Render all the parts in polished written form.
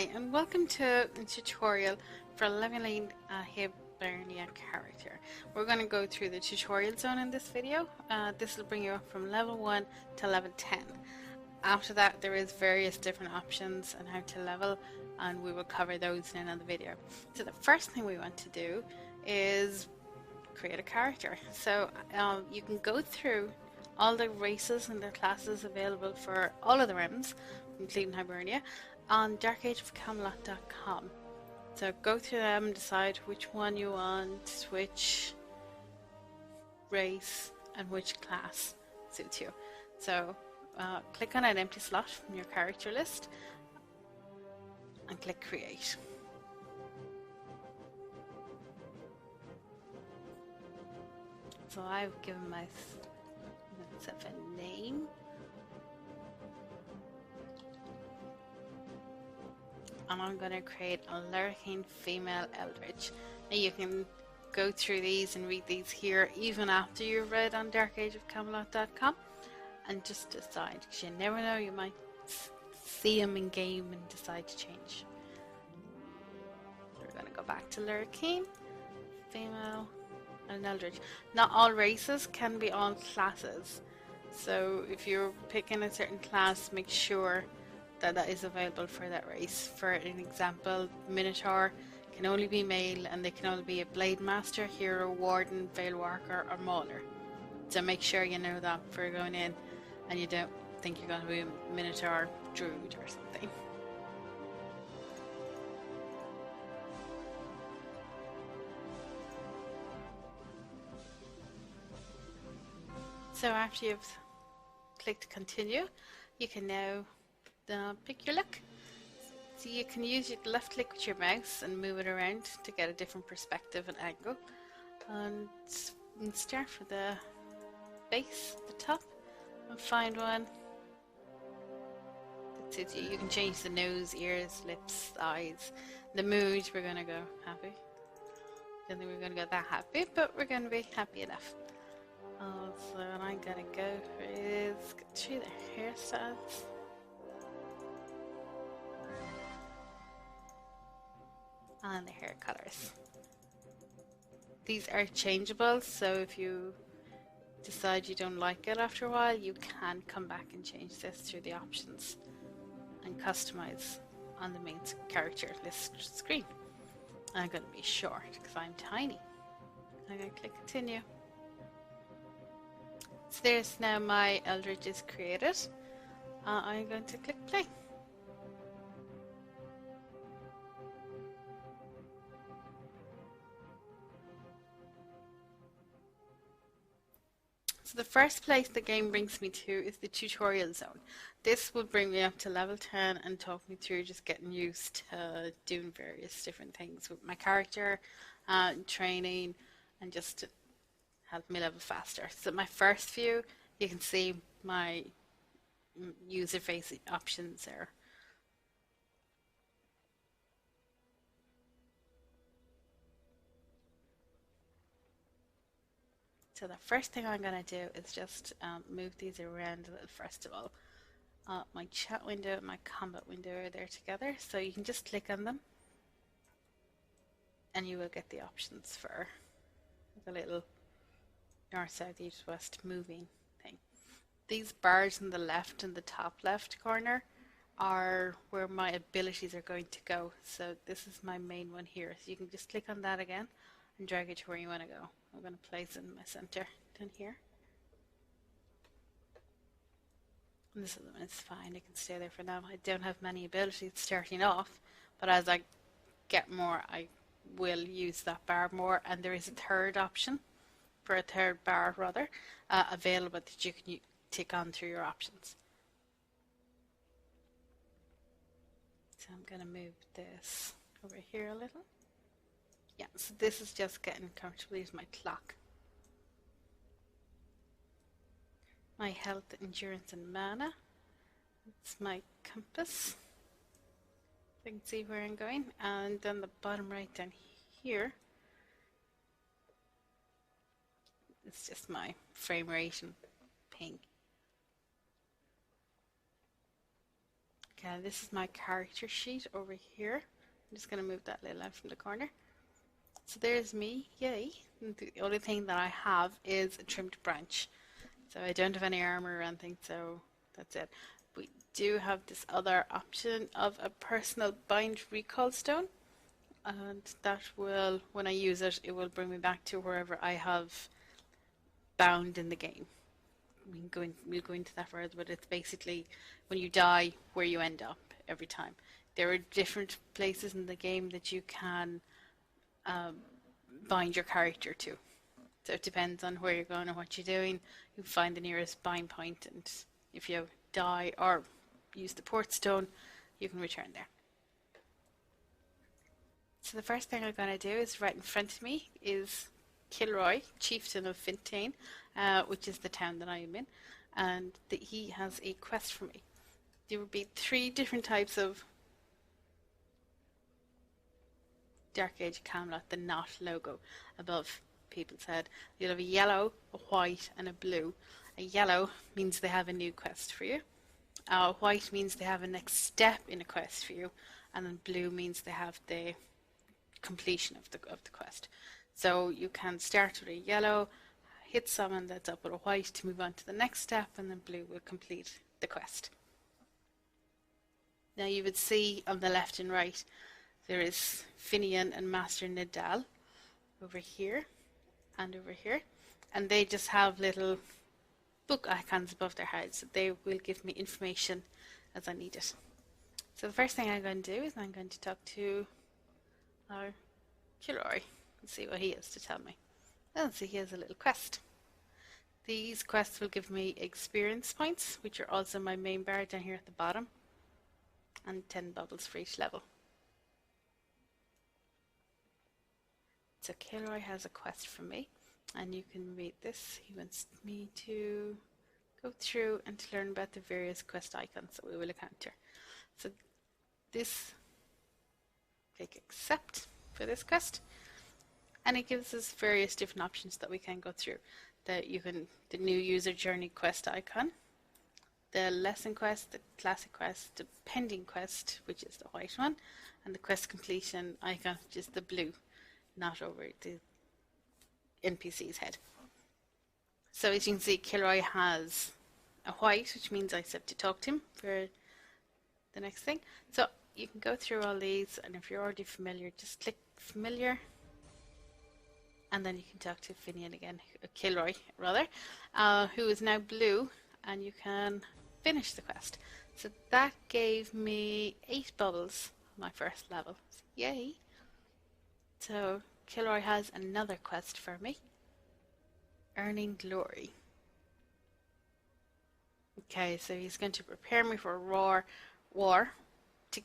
Hi, and welcome to a tutorial for leveling a Hibernia character. We're going to go through the tutorial zone in this video. This will bring you up from level 1 to level 10. After that, there is various different options on how to level, and we will cover those in another video. So the first thing we want to do is create a character. So you can go through all the races and their classes available for all of the realms, including Hibernia, on darkageofcamelot.com. So go through them and decide which one you want, which race and which class suits you. So click on an empty slot from your character list and click create. So I've given myself a name. And I'm going to create a Lurking female Eldritch. Now you can go through these and read these here even after you've read on darkageofcamelot.com and just decide, because you never know, you might see them in game and decide to change. So we're going to go back to Lurking female and Eldritch. Not all races can be all classes, so if you're picking a certain class, make sure that is available for that race. For an example, Minotaur can only be male and they can only be a Blade Master, Hero, Warden, Veil Walker or Mauler. So make sure you know that before going in and you don't think you're going to be a Minotaur Druid or something. So after you've clicked continue, you can now pick your look. So you can use your left click with your mouse and move it around to get a different perspective and angle. And start with the base, the top, and find one that suits you. You can change the nose, ears, lips, eyes. The mood, we're going to go happy. Don't think we're going to go that happy, but we're going to be happy enough. So what I'm going to go for is go through the hairstyles. And the hair colors. These are changeable, so if you decide you don't like it after a while, you can come back and change this through the options and customize on the main character list screen. I'm going to be short because I'm tiny. I'm going to click continue. So there's now my Eldritch is created. I'm going to click play. So the first place the game brings me to is the tutorial zone. This will bring me up to level 10 and talk me through just getting used to doing various different things with my character, training, and just to help me level faster. So my first view, you can see my user facing options there. So the first thing I'm going to do is just move these around a little first of all. My chat window and my combat window are there together, so you can just click on them and you will get the options for the little north, south, east, west moving thing. These bars in the left and the top left corner are where my abilities are going to go. So this is my main one here. So you can just click on that again and drag it to where you want to go. I'm going to place it in my center down here. And this one is fine, it can stay there for now. I don't have many abilities starting off, but as I get more, I will use that bar more. And there is a third option, for a third bar rather, available that you can tick on through your options. So I'm going to move this over here a little. Yeah, so this is just getting comfortable. Here's my clock. My health, endurance, and mana. It's my compass. So you can see where I'm going. And then the bottom right down here, it's just my frame rate and ping. Okay, this is my character sheet over here. I'm just going to move that little out from the corner. So there's me, yay. And the only thing that I have is a trimmed branch. So I don't have any armor or anything, so that's it. We do have this other option of a personal bind recall stone. And that will, when I use it, it will bring me back to wherever I have bound in the game. We'll go into that further, but it's basically when you die where you end up every time. There are different places in the game that you can bind your character to. So it depends on where you're going and what you're doing. You find the nearest bind point, and if you die or use the port stone, you can return there. So the first thing I'm going to do is right in front of me is Kilroy, chieftain of Fintain, which is the town that I am in, and he has a quest for me. There will be 3 different types of Dark Age Camelot, the knot logo above people's head. You'll have a yellow, a white, and a blue. A yellow means they have a new quest for you. White means they have a next step in a quest for you, and then blue means they have the completion of the quest. So you can start with a yellow, hit someone that's up with a white to move on to the next step, and then blue will complete the quest. Now you would see on the left and right there is Finian and Master Nidal over here and over here, and they just have little book icons above their heads. They will give me information as I need it. So the first thing I'm going to do is I'm going to talk to our Kilroy and see what he has to tell me. Oh, so he has a little quest. These quests will give me experience points, which are also my main bar down here at the bottom, and 10 bubbles for each level. So Kilroy has a quest for me, and you can read this. He wants me to go through and to learn about the various quest icons that we will encounter. So this, click accept for this quest, and it gives us various different options that we can go through. The new user journey quest icon, the lesson quest, the classic quest, the pending quest, which is the white one, and the quest completion icon, which is the blue, not over the NPC's head. So as you can see, Kilroy has a white, which means I have to talk to him for the next thing. So you can go through all these, and if you're already familiar, just click familiar, and then you can talk to Finian again, Kilroy rather, who is now blue, and you can finish the quest. So that gave me 8 bubbles on my first level. Yay! So Kilroy has another quest for me, earning glory. Okay, so he's going to prepare me for a war to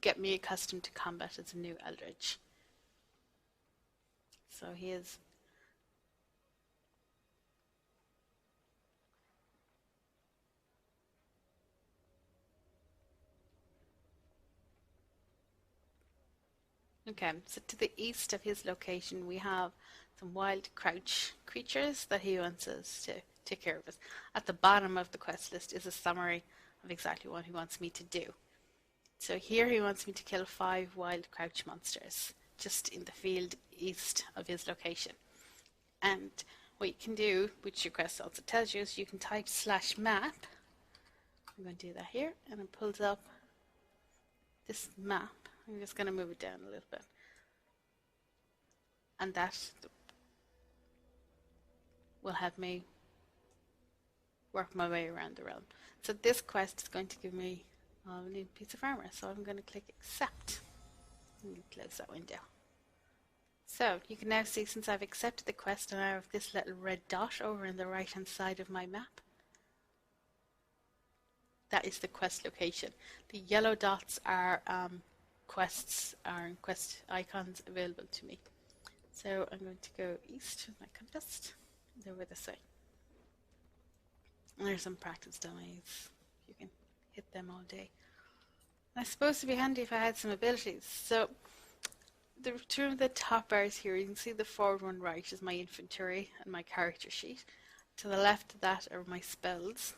get me accustomed to combat as a new Eldritch. So he is okay, so to the east of his location we have some wild crouch creatures that he wants us to take care of us. At the bottom of the quest list is a summary of exactly what he wants me to do. So here he wants me to kill 5 wild crouch monsters just in the field east of his location. And what you can do, which your quest also tells you, is you can type /map. I'm going to do that here, and it pulls up this map. I'm just going to move it down a little bit. And that will help me work my way around the realm. So this quest is going to give me a new piece of armor. So I'm going to click accept and close that window. So you can now see, since I've accepted the quest, and I have this little red dot over on the right hand side of my map. That is the quest location. The yellow dots are quest icons available to me. So I'm going to go east with my compass and over this way. And there's some practice dummies. You can hit them all day. And I suppose it'd be handy if I had some abilities. So the two of the top bars here, you can see the forward one right is my inventory and my character sheet. To the left of that are my spells.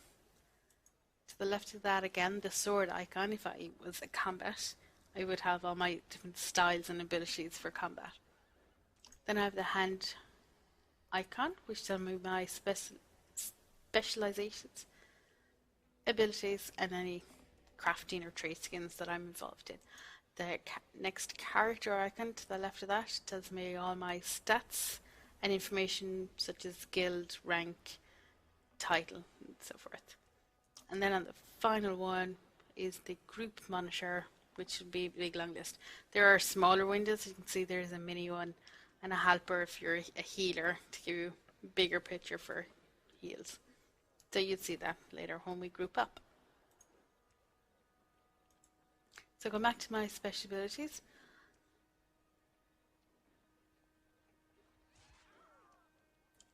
To the left of that again, the sword icon, if I was a combat, I would have all my different styles and abilities for combat. Then I have the hand icon, which tells me my specializations, abilities, and any crafting or trade skins that I'm involved in. The next character icon to the left of that tells me all my stats and information such as guild, rank, title, and so forth. And then on the final one is the group monitor, which would be a big long list. There are smaller windows. You can see there's a mini one and a helper if you're a healer to give you a bigger picture for heals. So you'd see that later when we group up. So go back to my special abilities.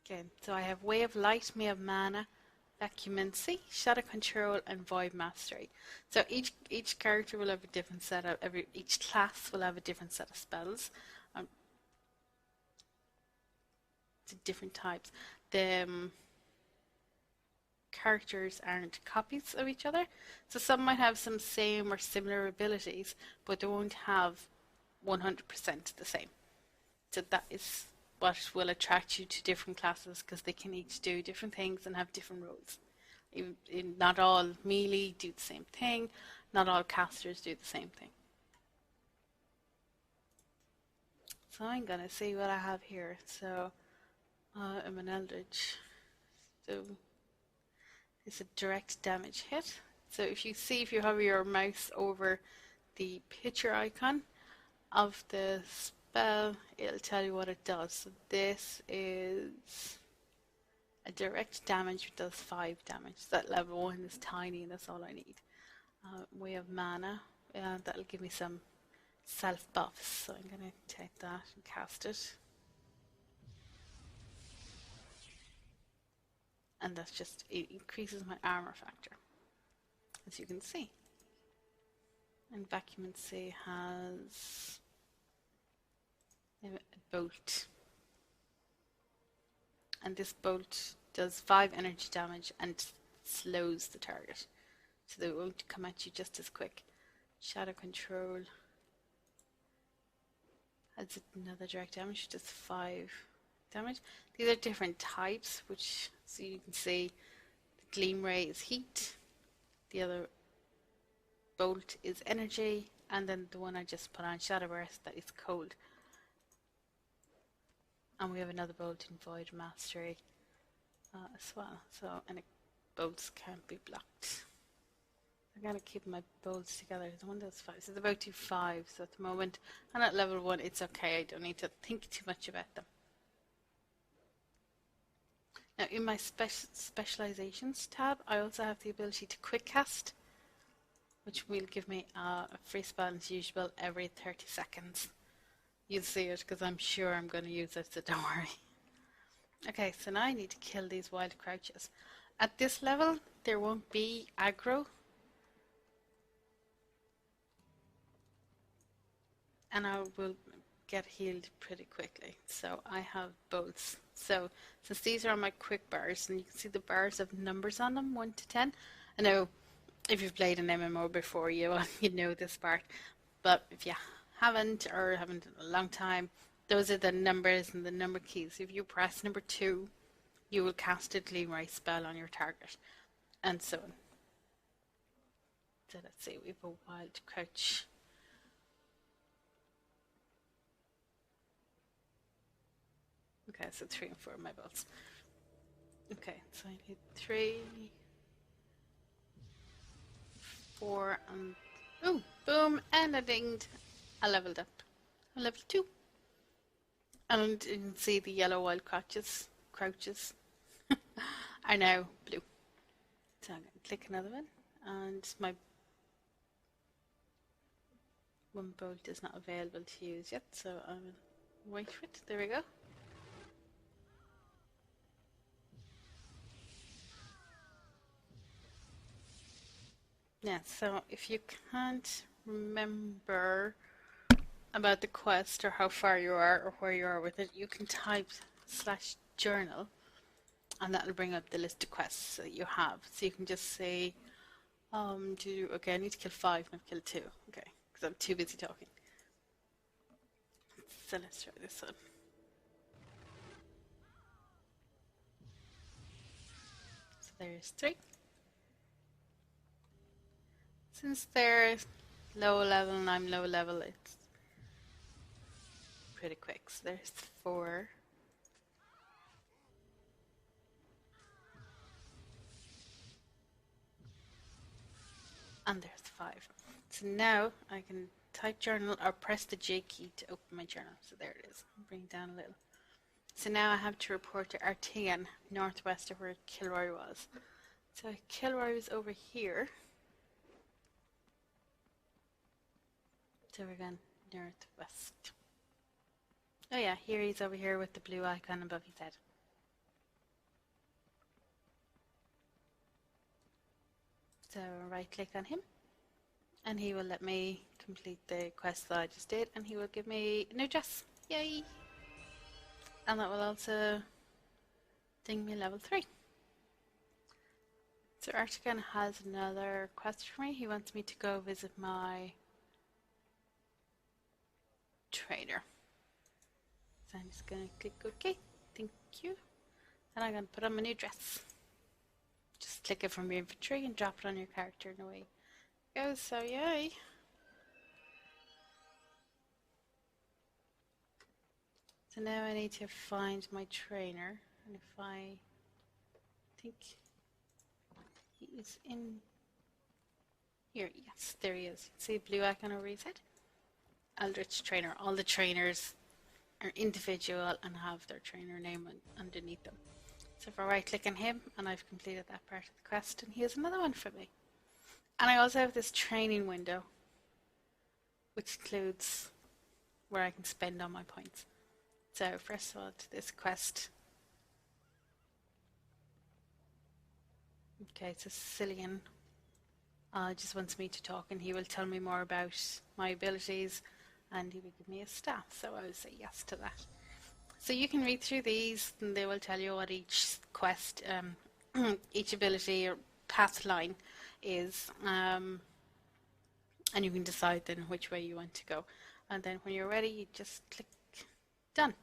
Okay, so I have Way of Light, May of Mana, Vacuumancy, Shadow Control, and Void Mastery. So each character will have a different set of each class will have a different set of spells. To different types. The characters aren't copies of each other, so some might have some same or similar abilities, but they won't have 100% the same. So that is what will attract you to different classes, because they can each do different things and have different roles. Not all melee do the same thing, not all casters do the same thing. So I'm going to see what I have here. So I'm an Eldritch. So it's a direct damage hit. So if you hover your mouse over the picture icon of the spell, it'll tell you what it does. So this is a direct damage which does 5 damage. So that level 1 is tiny and that's all I need. Way of Mana, that'll give me some self buffs. So I'm going to take that and cast it. And that's just, it increases my armor factor, as you can see. And Vacuumancy has a bolt. And this bolt does 5 energy damage and slows the target, so they won't come at you just as quick. Shadow Control has another direct damage, does 5 damage. These are different types, which, so you can see the Gleam Ray is heat, the other bolt is energy, and then the one I just put on, Shadow Burst, that is cold. And we have another bolt in Void Mastery as well. So, and bolts can't be blocked. I'm going to keep my bolts together. The one does 5, so it's about to 5. So at the moment, and at level 1, it's okay. I don't need to think too much about them. Now in my specializations tab, I also have the ability to quick cast, which will give me a free spell as usual every 30 seconds. You'll see it because I'm sure I'm going to use it, so don't worry. Okay, so now I need to kill these wild crouches. At this level, there won't be aggro. And I will get healed pretty quickly. So I have bolts. So since these are on my quick bars, and you can see the bars have numbers on them, 1 to 10. I know if you've played an MMO before, you know this part. But if you haven't, or haven't in a long time, those are the numbers and the number keys. If you press number 2, you will cast a Gleam Ray spell on your target, and so on. So let's see, we have a wild crouch. Okay, so 3 and 4 of my bolts. Okay, so I need 3, 4, and oh, boom, and I dinged. I leveled up. I level 2. And you can see the yellow wild crouches are now blue. So I'm going to click another one, and my one bolt is not available to use yet, so I will wait for it. There we go. Yeah, so if you can't remember about the quest or how far you are or where you are with it, you can type /journal and that'll bring up the list of quests that you have. So you can just say Okay, I need to kill 5, not kill 2. Okay, because I'm too busy talking. So let's try this one. So there's 3. Since they're low level and I'm low level, it's pretty quick. So there's 4. And there's 5. So now I can type journal or press the J key to open my journal. So there it is. Bring it down a little. So now I have to report to Artigan, northwest of where Kilroy was. So Kilroy was over here. So we're going northwest. Oh yeah, here he's over here with the blue icon above his head. So right click on him and he will let me complete the quest that I just did and he will give me a new dress. Yay! And that will also ding me level 3. So Artigan has another quest for me. He wants me to go visit my trainer. So I'm just going to click OK. Thank you. And I'm going to put on my new dress. Just click it from your inventory and drop it on your character and away it goes. So yay! So now I need to find my trainer, and if I think he is in here, yes, there he is. See a blue icon over his head? Eldritch Trainer. All the trainers are individual and have their trainer name underneath them. So if I right click on him and I've completed that part of the quest, and he has another one for me. And I also have this training window which includes where I can spend all my points. So first of all, to this quest. Okay, so Cillian just wants me to talk and he will tell me more about my abilities and he will give me a staff, so I will say yes to that. So you can read through these and they will tell you what each quest, each ability or path line is, and you can decide then which way you want to go. And then when you're ready, you just click done.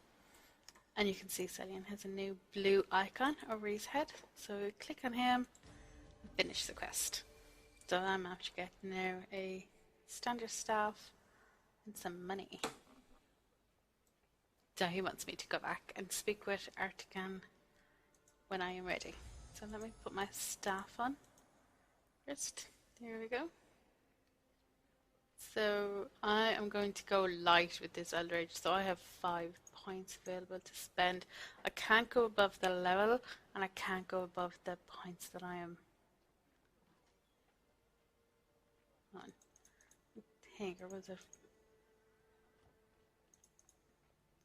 And you can see Cillian has a new blue icon over his head, so click on him and finish the quest. So I'm after getting now a standard staff and some money. So he wants me to go back and speak with Artigan when I am ready. So let me put my staff on first. There we go. So I am going to go light with this Eldritch. So I have 5 points available to spend. I can't go above the level and I can't go above the points that I am on. I think there was a...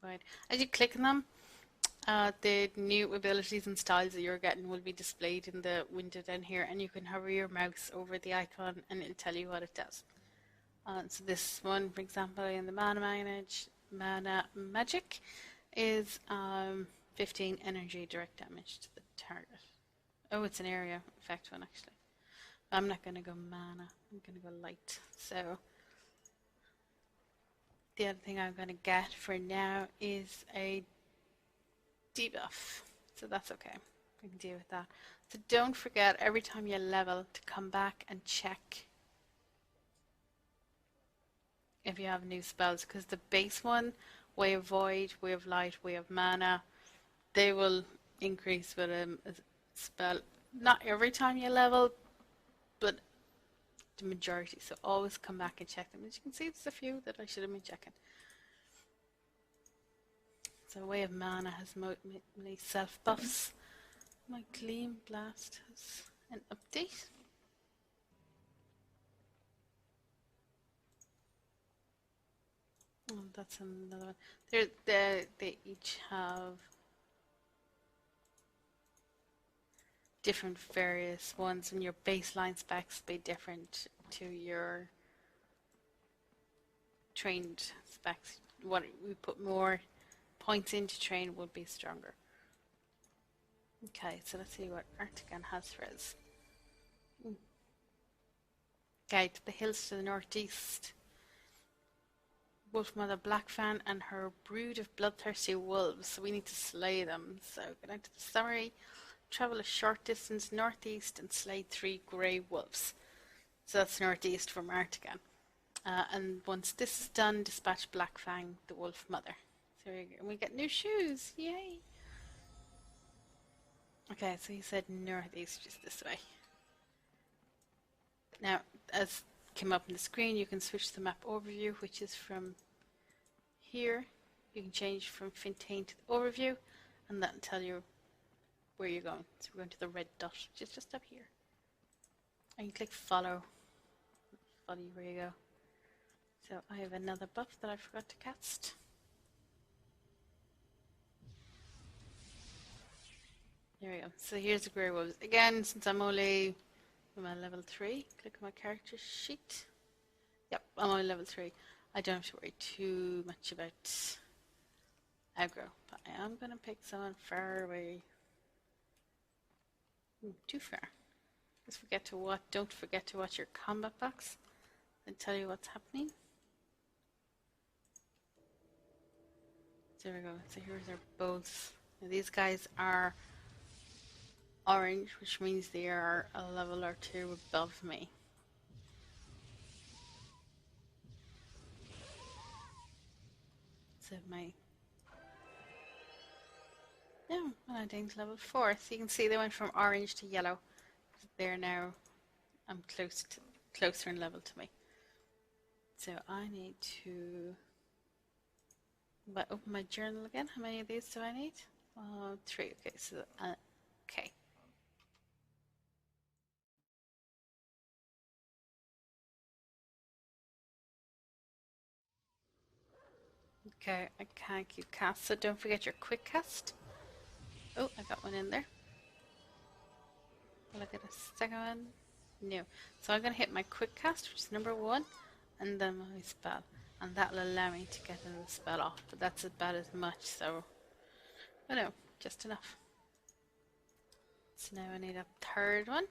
Right. As you click on them, the new abilities and styles that you're getting will be displayed in the window down here, and you can hover your mouse over the icon and it'll tell you what it does. So this one, for example, in the mana magic is 15 energy direct damage to the target. Oh, it's an area effect one actually. But I'm not going to go mana, I'm going to go light. So the other thing I'm going to get for now is a debuff. So that's okay. We can deal with that. So don't forget every time you level to come back and check if you have new spells, because the base one, Way of Void, Way of Light, Way of Mana, they will increase with a spell. Not every time you level, but the majority. So always come back and check them. As you can see, there's a few that I should have been checking. So Way of Mana has many self buffs. My Gleam Blast has an update. Oh, that's another one. They each have different various ones, and your baseline specs be different to your trained specs. What we put more points into train would be stronger. Okay, so let's see what Artigan has for us. Okay, to the hills to the northeast. Wolf Mother Blackfang and her brood of bloodthirsty wolves. So we need to slay them. So go down to the summary, travel a short distance northeast and slay 3 grey wolves. So that's northeast from Artigan. And once this is done, dispatch Blackfang, the Wolf Mother. So we get new shoes. Yay! Okay, so he said northeast, just this way. Now, as came up on the screen, you can switch the map overview, which is from here. You can change from Fintain to the overview, and that'll tell you where you're going. So we're going to the red dot, which is just up here. And you click follow. Follow you where you go. So I have another buff that I forgot to cast. There we go. So here's the grey wolves. Again, since I'm only level 3, click on my character sheet. Yep, I'm only level 3. I don't have to worry too much about aggro, but I am going to pick someone far away. Too far. Don't forget to watch your combat box and tell you what's happening. There we go. So here's our bows. Now these guys are orange, which means they are a level or 2 above me. So Aladdin's level 4. So you can see they went from orange to yellow. They're now closer in level to me. So I need to open my journal again. How many of these do I need? 3. Okay, so okay. Okay, I can't keep cast, so don't forget your quick cast. Oh, I got one in there. Will I get a second one? No. So I'm going to hit my quick cast, which is number 1, and then my spell. And that'll allow me to get another spell off, but that's about as much, so... Oh no, just enough. So now I need a third one.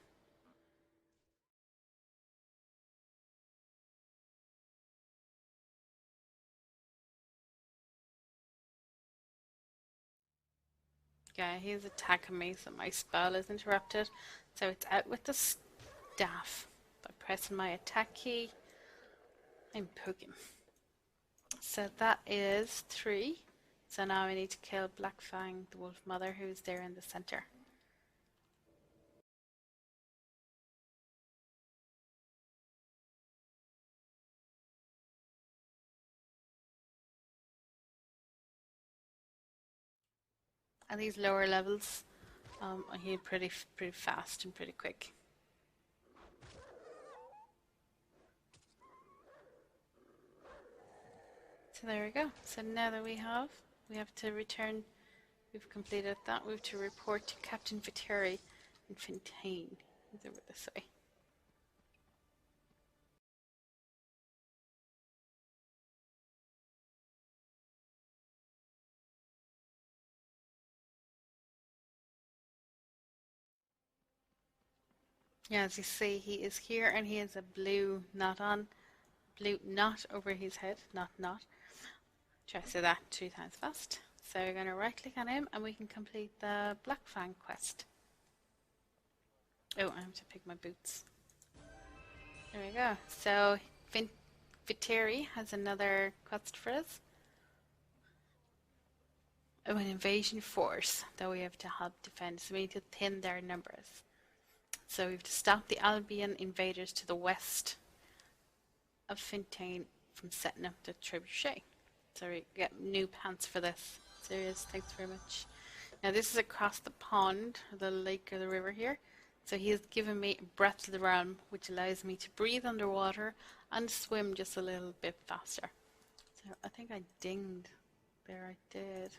Okay, he's attacking me, so my spell is interrupted. So it's out with the staff. By pressing my attack key, I'm poking. So that is 3. So now I need to kill Blackfang, the Wolf Mother, who's there in the center. At these lower levels, I heal pretty fast and pretty quick. So there we go. So now that we have to return. We've completed that. We have to report to Captain Viteri in Fintain. He's over this way. Yeah, as you see, he is here and he has a blue knot over his head. Not. Try to say that 2 times fast. So we're going to right click on him and we can complete the Blackfang quest. Oh, I have to pick my boots. There we go. So Viteri has another quest for us. Oh, an invasion force that we have to help defend. So we need to thin their numbers. So we have to stop the Albion invaders to the west of Fintain from setting up the trebuchet. So we get new pants for this. Serious, thanks very much. Now this is across the pond, or the lake or the river here. So he has given me Breath of the Realm, which allows me to breathe underwater and swim just a little bit faster. So I think I dinged. There I did.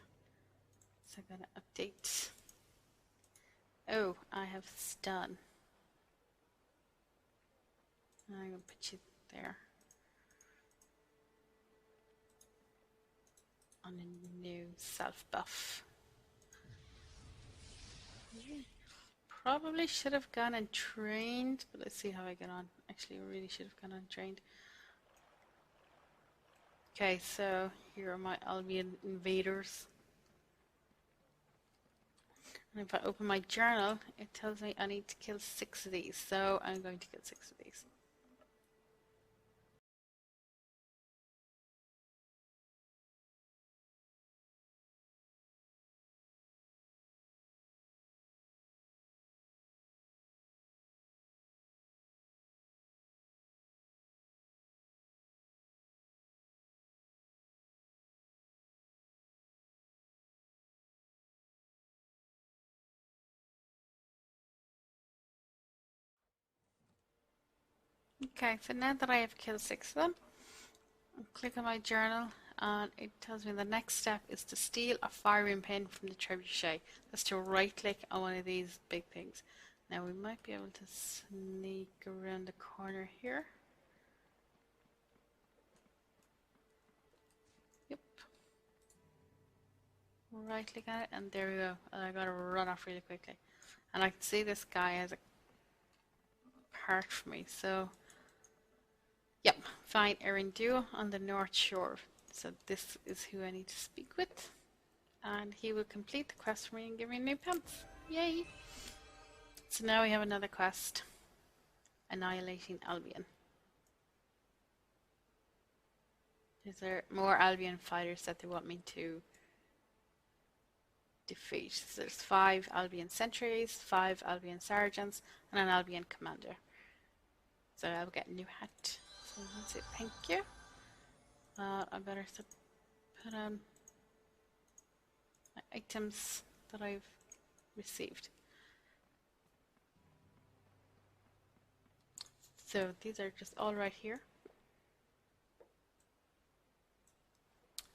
So I'm going to update. Oh, I have stun. I'm going to put you there. On a new self buff. probably should have gone and trained, but let's see how I get on. Actually, I really should have gone and trained. Okay, so here are my Albion invaders. And if I open my journal, it tells me I need to kill 6 of these, so I'm going to kill 6 of these. Okay, so now that I have killed 6 of them, I'll click on my journal and it tells me the next step is to steal a firing pin from the trebuchet. That's to right click on one of these big things. Now we might be able to sneak around the corner here. Yep. Right click on it and there we go. And I gotta run off really quickly. And I can see this guy has a part for me, so yep, find Erin Duo on the North Shore. So this is who I need to speak with. And he will complete the quest for me and give me new pants. Yay! So now we have another quest. Annihilating Albion. Is there more Albion fighters that they want me to defeat? So there's 5 Albion sentries, 5 Albion sergeants, and an Albion commander. So I'll get a new hat. So that's it, thank you. I better put on my items that I've received. So these are just all right here.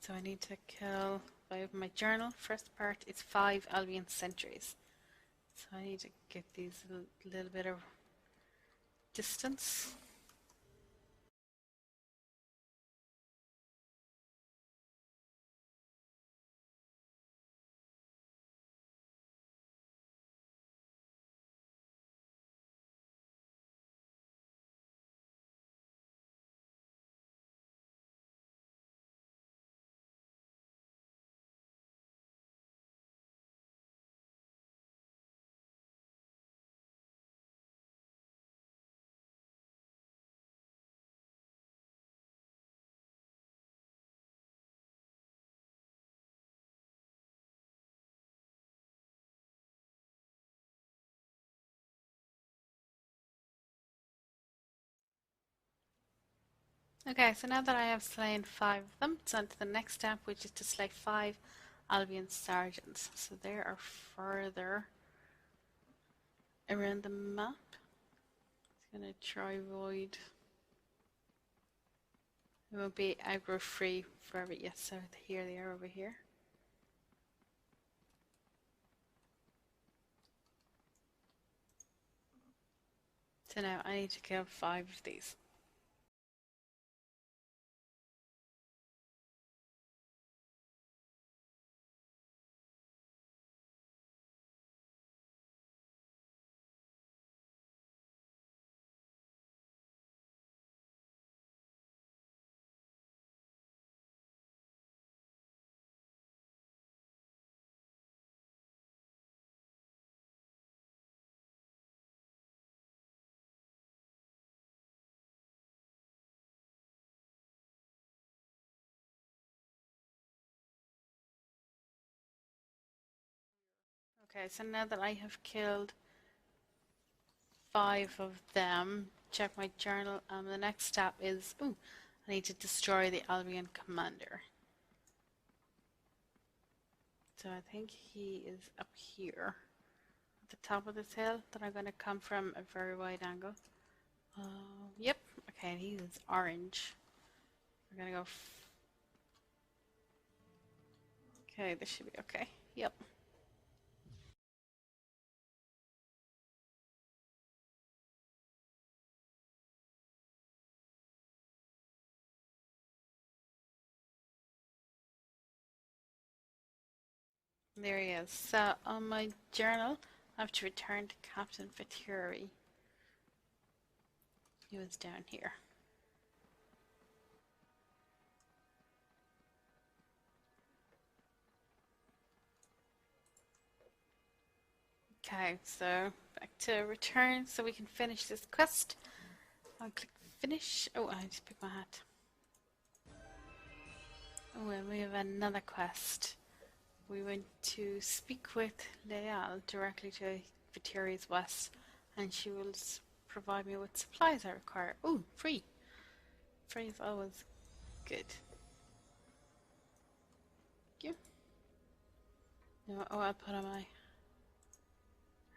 So I need to kill, if I open my journal, first part is 5 Albion sentries. So I need to get these a little bit of distance. Okay, so now that I have slain 5 of them, it's on to the next step, which is to slay 5 Albion sergeants. So they are further around the map. It's going to try void. It won't be aggro free forever. Yes, so here they are over here. So now I need to kill 5 of these. Okay, so now that I have killed 5 of them, check my journal. The next step is, I need to destroy the Albion commander. So I think he is up here at the top of this hill that I'm going to come from a very wide angle. Yep, okay, and he is orange. We're going to go. Okay, this should be okay. Yep. There he is. So on my journal, I have to return to Captain Viteri. He was down here. Okay, so back to return so we can finish this quest. I'll click finish. Oh, I just picked my hat. Oh, and we have another quest. We went to speak with Leal directly to Viteri's west, and she will provide me with supplies I require. Oh, free! Free is always good. Thank you. No, oh, I'll put on my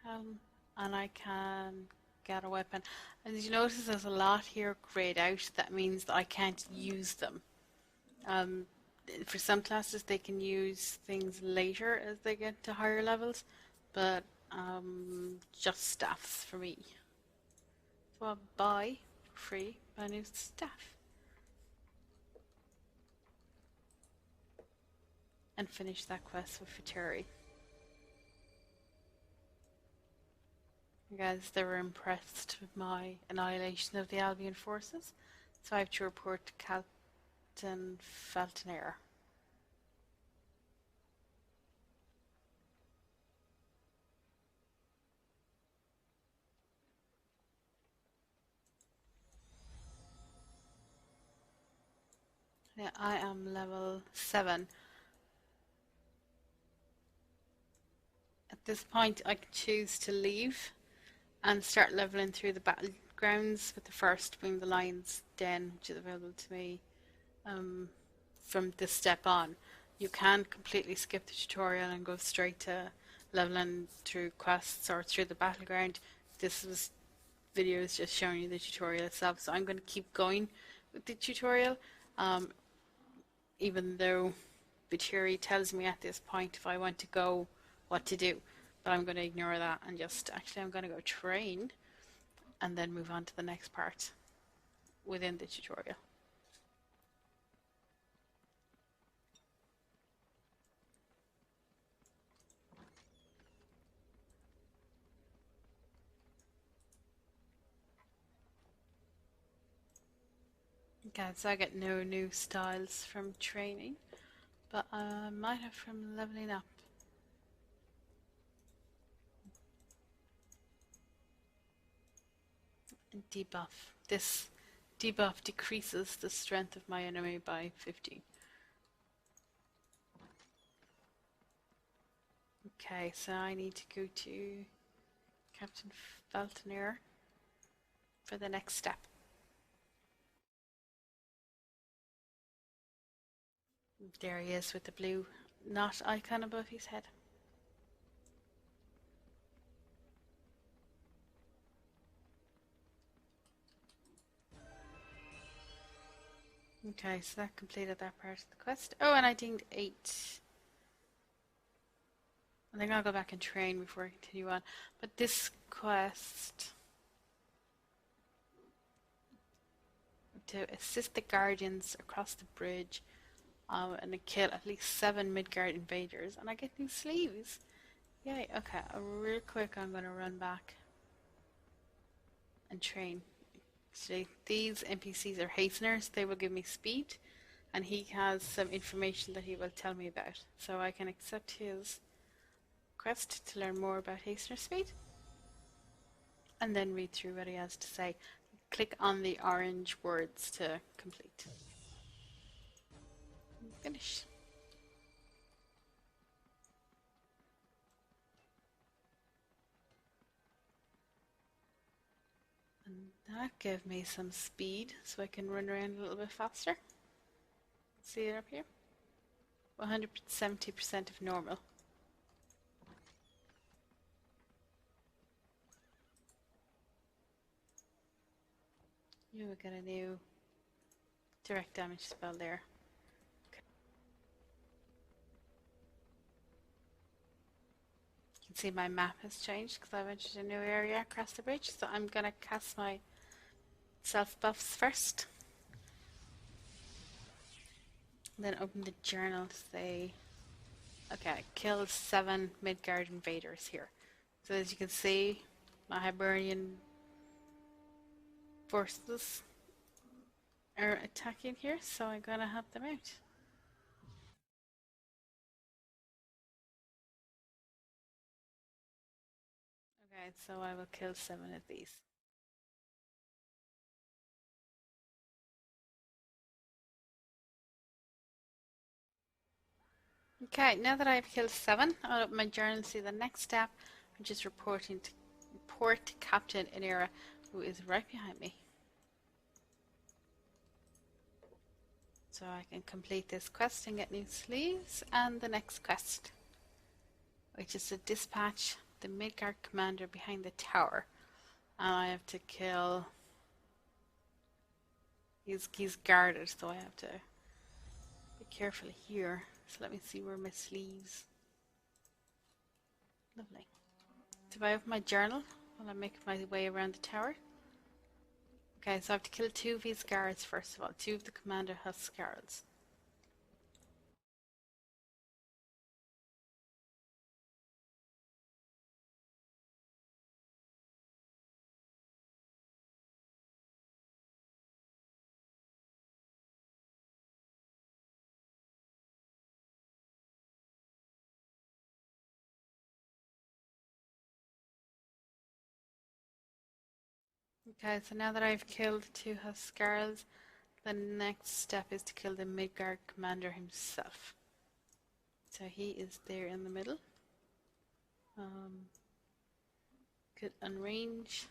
helm, and I can get a weapon. And did you notice there's a lot here grayed out? That means that I can't use them. For some classes they can use things later as they get to higher levels, but just staffs for me. So I'll buy for free my new staff. And finish that quest with Viteri. Guys, they were impressed with my annihilation of the Albion forces, so I have to report to Captain Feltonair. Yeah, I am level 7. At this point I can choose to leave and start leveling through the battlegrounds, with the first being the Lion's Den, which is available to me from this step on. You can completely skip the tutorial and go straight to leveling through quests or through the battleground. This video is just showing you the tutorial itself, so I'm going to keep going with the tutorial, even though Viteri tells me at this point if I want to go what to do. But I'm going to ignore that and just, actually I'm going to go train and then move on to the next part within the tutorial. Okay, so I get no new styles from training, but I might have from leveling up. Debuff. This debuff decreases the strength of my enemy by 15. Okay, so I need to go to Captain Feltonair for the next step. There he is with the blue knot icon above his head. Okay, so that completed that part of the quest. Oh, and I dinged 8. I think I'll go back and train before I continue on. But this quest, to assist the guardians across the bridge and to kill at least 7 Midgard invaders, and I get new sleeves. Yay, okay, real quick I'm going to run back and train. Actually, these NPCs are hasteners. They will give me speed, and he has some information that he will tell me about. So I can accept his quest to learn more about hastener speed, and then read through what he has to say. Click on the orange words to complete. Finish. And that gave me some speed, so I can run around a little bit faster. See it up here? 170% of normal. You will get a new direct damage spell there. Okay. You can see my map has changed because I've entered a new area across the bridge, so I'm going to cast my self buffs first. Then open the journal to say, okay, I killed 7 Midgard invaders here. So as you can see, my Hibernian forces are attacking here, so I'm gonna help them out. Okay, so I will kill 7 of these. Okay, now that I've killed 7, I'll open my journal and see the next step. I'm just reporting to report Captain Inera, who is right behind me. So I can complete this quest and get new sleeves, and the next quest, which is to dispatch the Midgard commander behind the tower. And I have to kill... He's guarded, so I have to be careful here. So let me see where my sleeves... Lovely. So if I open my journal, while I make my way around the tower. Okay, so I have to kill 2 of these guards first of all. 2 of the commander has guards. Okay, so now that I've killed 2 Huskarls, the next step is to kill the Midgard commander himself. So he is there in the middle. Good unrange.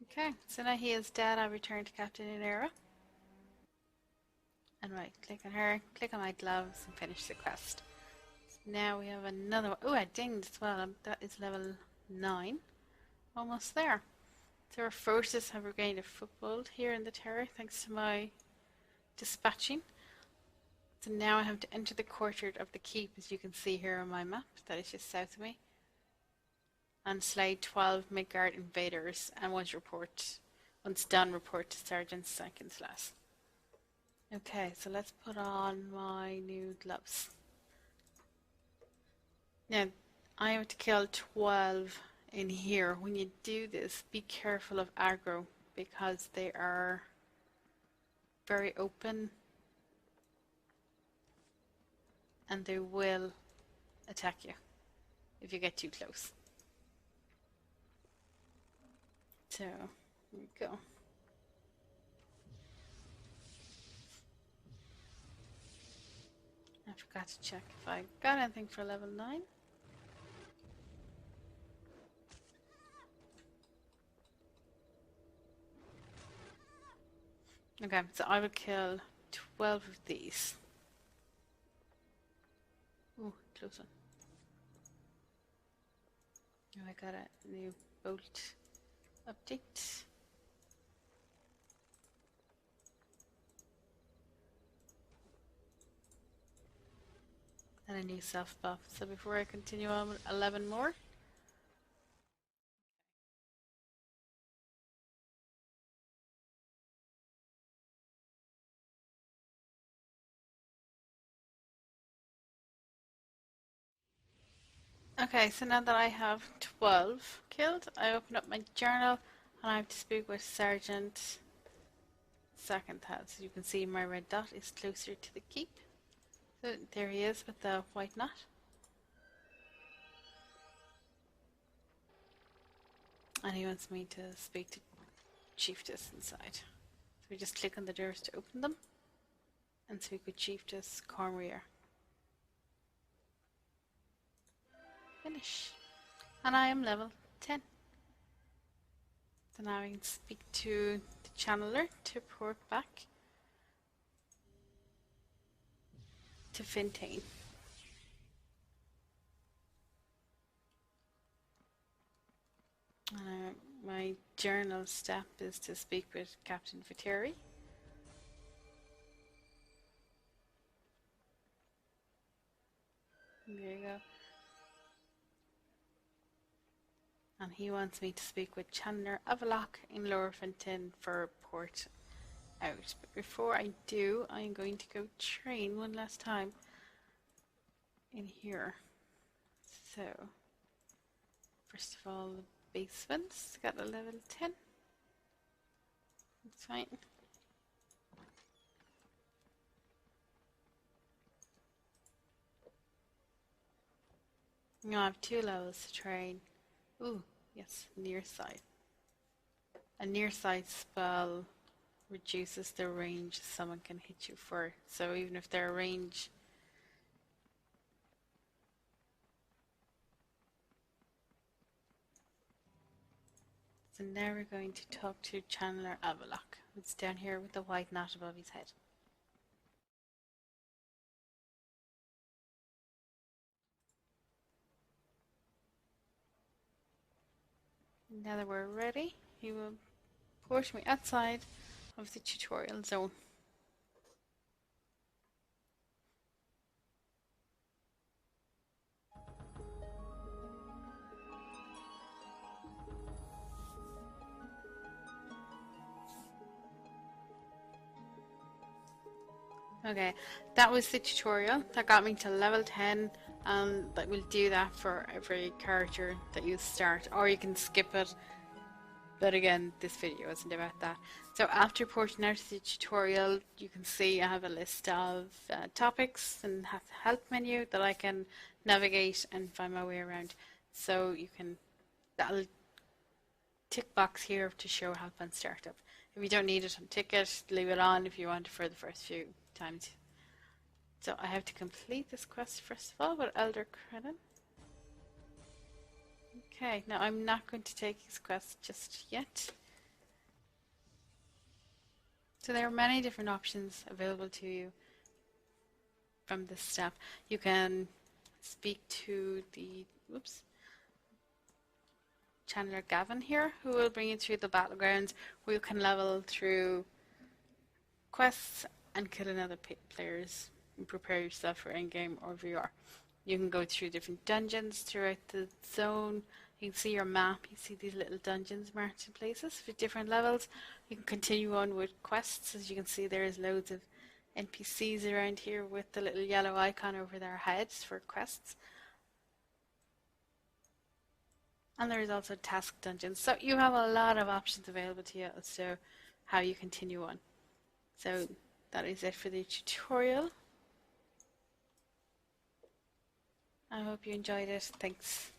Okay, so now he is dead. I return to Captain Inera. And right, click on her, click on my gloves, and finish the quest. So now we have another one. Oh, I dinged as well. That is level 9. Almost there. So our forces have regained a foothold here in the tower thanks to my dispatching. So now I have to enter the courtyard of the keep, as you can see here on my map that is just south of me, and slay 12 Midgard invaders, and once done, report to Sergeant Second-Class. Okay, so let's put on my new gloves. Now, I have to kill 12 in here. When you do this, be careful of aggro, because they are very open and they will attack you if you get too close. So, here we go. I forgot to check if I got anything for level 9. Okay, so I will kill 12 of these. Ooh, close one. Oh, I got a new bolt update. And a new self buff. So before I continue on with 11 more. Okay, so now that I have 12 killed, I open up my journal and I have to speak with Sergeant Second-Class. So you can see my red dot is closer to the keep. So there he is with the white knot. And he wants me to speak to Chiefess inside. So we just click on the doors to open them and speak with Chiefess Cormier. Finish. And I am level 10. So now I can speak to the channeler to report back to Fintain. My journal step is to speak with Captain Viteri. There you go. And he wants me to speak with Chandler Avalock in Lower Fintain for a report out. But before I do, I'm going to go train one last time in here. So, first of all, the basements got a level 10. That's fine. Now I have 2 levels to train. Ooh, yes, near sight. A near sight spell reduces the range someone can hit you for. So even if their range So now we're going to talk to Chandler Avalok, who's down here with the white knot above his head. Now that we're ready, he will port me outside of the tutorial zone. Okay, that was the tutorial. That got me to level 10, and that will do that for every character that you start, or you can skip it. But again, this video isn't about that. So after porting out the tutorial, you can see I have a list of topics and have the help menu that I can navigate and find my way around. So you can, that'll tick box here to show help on startup. If you don't need it, untick it, leave it on if you want it for the first few times. So I have to complete this quest first of all with Elder Credit. Okay, now I'm not going to take his quest just yet. So there are many different options available to you from this step. You can speak to the Chandler Gavin here, who will bring you through the battlegrounds, where you can level through quests and kill another players and prepare yourself for endgame or VR. You can go through different dungeons throughout the zone. You can see your map, you see these little dungeons marked in places for different levels. You can continue on with quests. As you can see, there's loads of NPCs around here with the little yellow icon over their heads for quests. And there is also task dungeons. So you have a lot of options available to you as to how you continue on. So that is it for the tutorial. I hope you enjoyed it. Thanks.